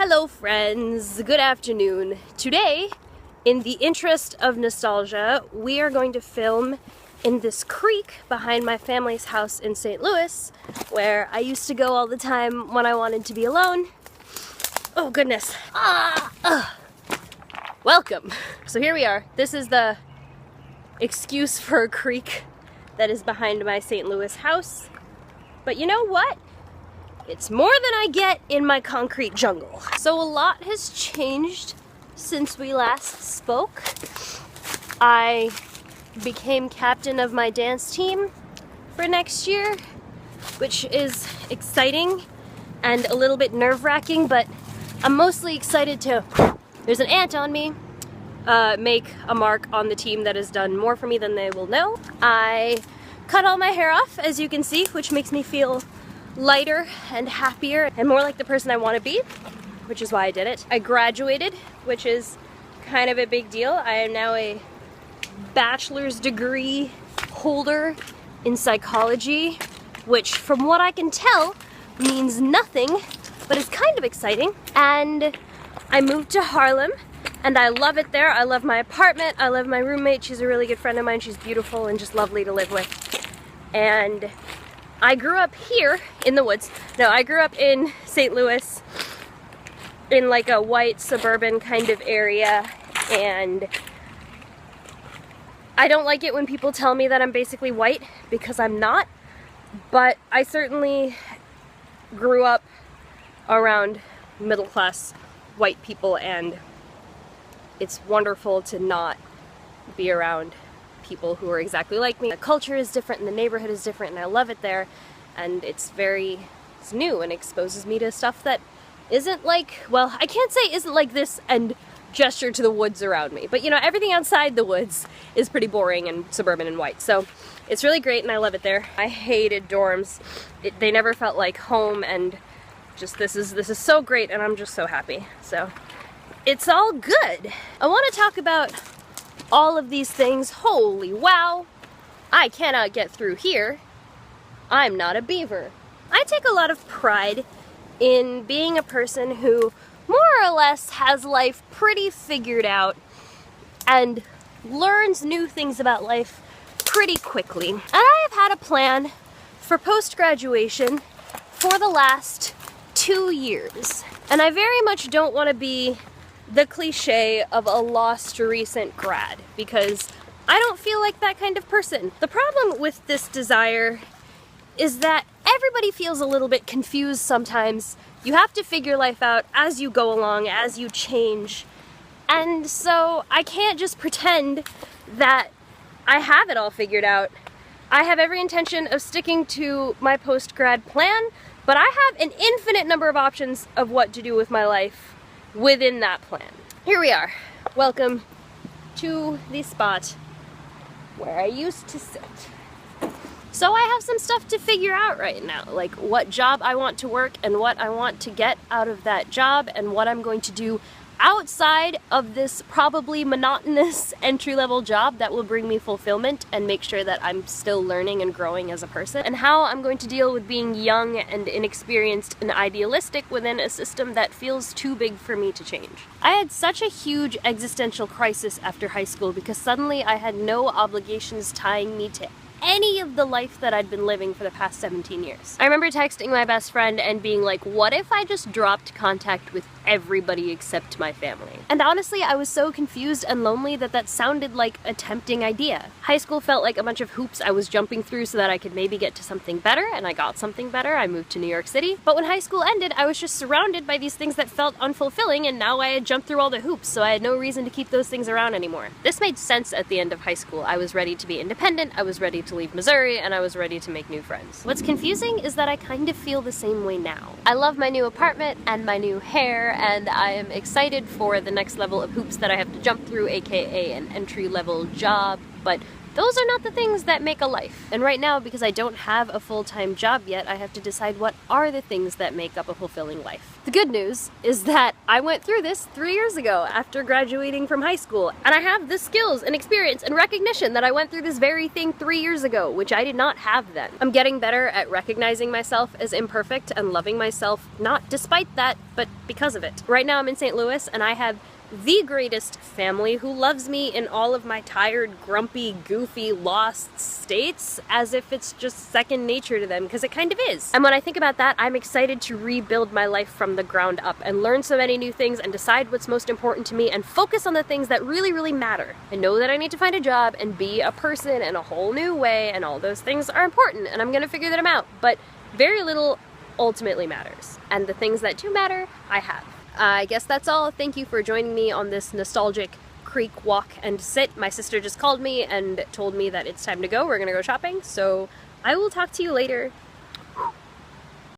Hello friends, good afternoon. Today, in the interest of nostalgia, we are going to film in this creek behind my family's house in St. Louis, where I used to go all the time when I wanted to be alone. Oh goodness. Welcome. So here we are. This is the excuse for a creek that is behind my St. Louis house. But you know what? It's more than I get in my concrete jungle. So a lot has changed since we last spoke. I became captain of my dance team for next year, which is exciting and a little bit nerve-wracking, but I'm mostly excited to, there's an ant on me, make a mark on the team that has done more for me than they will know. I cut all my hair off, as you can see, which makes me feel lighter and happier and more like the person I want to be, which is why I did it. I graduated, which is kind of a big deal. I am now a bachelor's degree holder in psychology, which from what I can tell means nothing, but is kind of exciting. And I moved to Harlem and I love it there. I love my apartment. I love my roommate. She's a really good friend of mine. She's beautiful and just lovely to live with. And I grew up here in the woods. No, I grew up in St. Louis in like a white suburban kind of area, and I don't like it when people tell me that I'm basically white, because I'm not, but I certainly grew up around middle-class white people, and it's wonderful to not be around people who are exactly like me. The culture is different and the neighborhood is different, and I love it there, and it's new and exposes me to stuff that isn't like, well, I can't say isn't like this and gesture to the woods around me, but you know, everything outside the woods is pretty boring and suburban and white, so it's really great and I love it there. I hated dorms. They never felt like home, and just this is so great, and I'm just so happy. So it's all good. I want to talk about all of these things. Holy wow, I cannot get through here. I'm not a beaver. I take a lot of pride in being a person who more or less has life pretty figured out and learns new things about life pretty quickly. And I have had a plan for post-graduation for the last 2 years. And I very much don't want to be the cliche of a lost recent grad, because I don't feel like that kind of person. The problem with this desire is that everybody feels a little bit confused sometimes. You have to figure life out as you go along, as you change. And so I can't just pretend that I have it all figured out. I have every intention of sticking to my post-grad plan, but I have an infinite number of options of what to do with my life within that plan. Here we are. Welcome to the spot where I used to sit. So I have some stuff to figure out right now, like what job I want to work and what I want to get out of that job, and what I'm going to do outside of this probably monotonous entry-level job that will bring me fulfillment and make sure that I'm still learning and growing as a person, and how I'm going to deal with being young and inexperienced and idealistic within a system that feels too big for me to change. I had such a huge existential crisis after high school because suddenly I had no obligations tying me to any of the life that I'd been living for the past 17 years. I remember texting my best friend and being like, what if I just dropped contact with everybody except my family? And honestly, I was so confused and lonely that sounded like a tempting idea. High school felt like a bunch of hoops I was jumping through so that I could maybe get to something better, and I got something better. I moved to New York City. But when high school ended, I was just surrounded by these things that felt unfulfilling, and now I had jumped through all the hoops, so I had no reason to keep those things around anymore. This made sense at the end of high school. I was ready to be independent, I was ready to leave Missouri, and I was ready to make new friends. What's confusing is that I kind of feel the same way now. I love my new apartment and my new hair, and I am excited for the next level of hoops that I have to jump through, aka an entry-level job, but those are not the things that make a life. And right now, because I don't have a full-time job yet, I have to decide what are the things that make up a fulfilling life. The good news is that I went through this 3 years ago after graduating from high school, and I have the skills and experience and recognition that I went through this very thing 3 years ago, which I did not have then. I'm getting better at recognizing myself as imperfect and loving myself not despite that, but because of it. Right now I'm in St. Louis, and I have the greatest family who loves me in all of my tired, grumpy, goofy, lost states as if it's just second nature to them, because it kind of is. And when I think about that, I'm excited to rebuild my life from the ground up and learn so many new things and decide what's most important to me and focus on the things that really, really matter. I know that I need to find a job and be a person in a whole new way, and all those things are important, and I'm gonna figure them out, but very little ultimately matters. And the things that do matter, I have. I guess that's all. Thank you for joining me on this nostalgic creek walk and sit. My sister just called me and told me that it's time to go. We're gonna go shopping, so I will talk to you later.